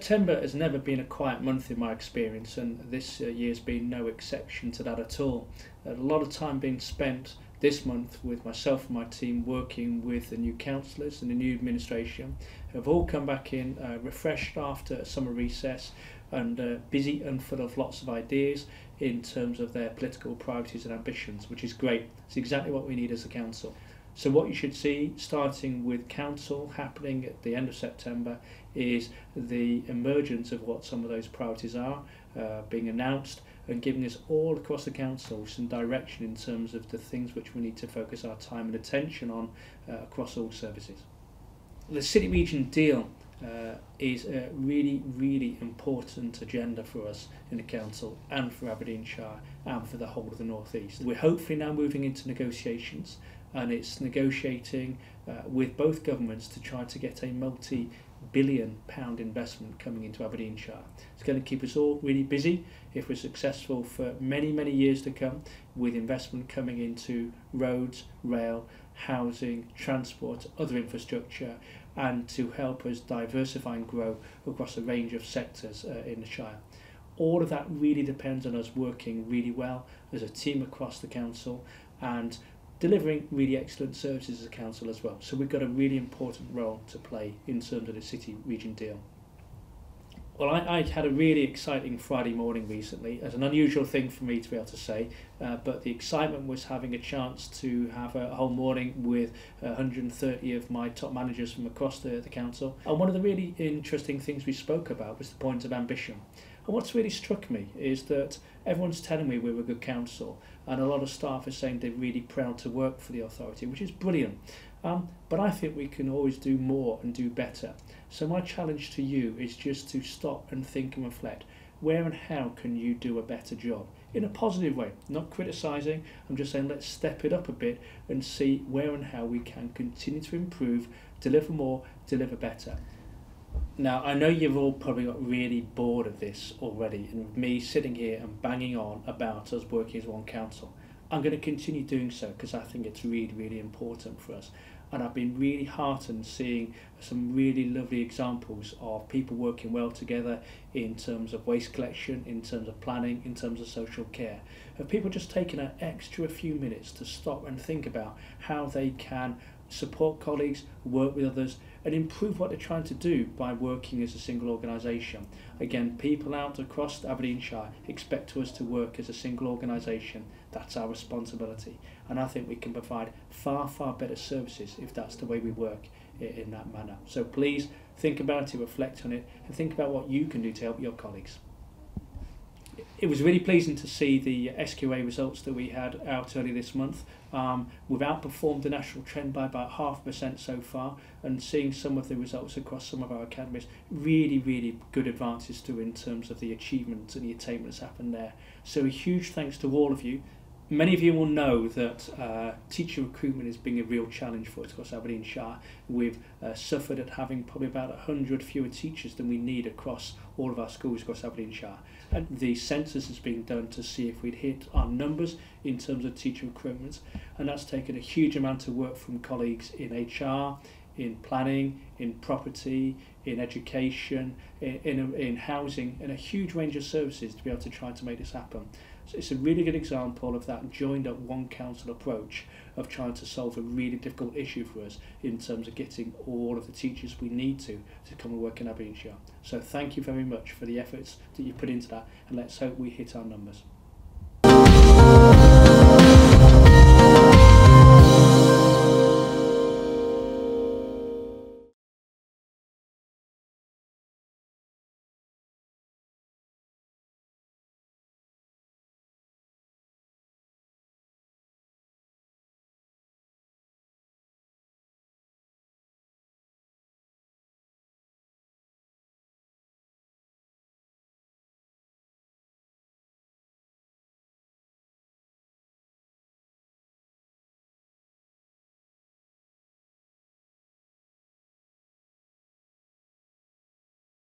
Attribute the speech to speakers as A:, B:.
A: September has never been a quiet month in my experience, and this year's been no exception to that at all. A lot of time being spent this month with myself and my team working with the new councillors and the new administration who have all come back in refreshed after summer recess and busy and full of lots of ideas in terms of their political priorities and ambitions, which is great. It's exactly what we need as a council. So what you should see, starting with council happening at the end of September, is the emergence of what some of those priorities are being announced and giving us all across the council some direction in terms of the things which we need to focus our time and attention on across all services. The City Region deal is a really, really important agenda for us in the council and for Aberdeenshire and for the whole of the North East. We're hopefully now moving into negotiations, and it's negotiating with both governments to try to get a multi-billion-pound investment coming into Aberdeenshire. It's going to keep us all really busy if we're successful for many, many years to come, with investment coming into roads, rail, housing, transport, other infrastructure, and to help us diversify and grow across a range of sectors in the Shire. All of that really depends on us working really well as a team across the council and delivering really excellent services as a council as well. So we've got a really important role to play in terms of the City Region deal. Well, I had a really exciting Friday morning recently. It's an unusual thing for me to be able to say, but the excitement was having a chance to have a whole morning with 130 of my top managers from across the council. And one of the really interesting things we spoke about was the point of ambition. And what's really struck me is that everyone's telling me we're a good council, and a lot of staff are saying they're really proud to work for the authority, which is brilliant. But I think we can always do more and do better. So my challenge to you is just to stop and think and reflect. Where and how can you do a better job? In a positive way, not criticising. I'm just saying let's step it up a bit and see where and how we can continue to improve, deliver more, deliver better. Now, I know you've all probably got really bored of this already, and with me sitting here and banging on about us working as one council. I'm going to continue doing so because I think it's really, really important for us. And I've been really heartened seeing some really lovely examples of people working well together in terms of waste collection, in terms of planning, in terms of social care. Of people just taking an extra few minutes to stop and think about how they can support colleagues, work with others, and improve what they're trying to do by working as a single organisation. Again, people out across Aberdeenshire expect us to work as a single organisation. That's our responsibility. And I think we can provide far, far better services if that's the way we work in that manner. So please think about it, reflect on it, and think about what you can do to help your colleagues. It was really pleasing to see the SQA results that we had out early this month. We've outperformed the national trend by about 0.5% so far, and seeing some of the results across some of our academies, really, really good advances too in terms of the achievements and the attainments happened there. So a huge thanks to all of you. Many of you will know that teacher recruitment has been a real challenge for us across Aberdeenshire. We've suffered at having probably about 100 fewer teachers than we need across all of our schools across Aberdeenshire. And the census has been done to see if we'd hit our numbers in terms of teacher recruitment, and that's taken a huge amount of work from colleagues in HR, in planning, in property, in education, in housing, and a huge range of services to be able to try to make this happen. So it's a really good example of that joined up one council approach of trying to solve a really difficult issue for us in terms of getting all of the teachers we need to come and work in Aberdeenshire. So thank you very much for the efforts that you put into that, and let's hope we hit our numbers.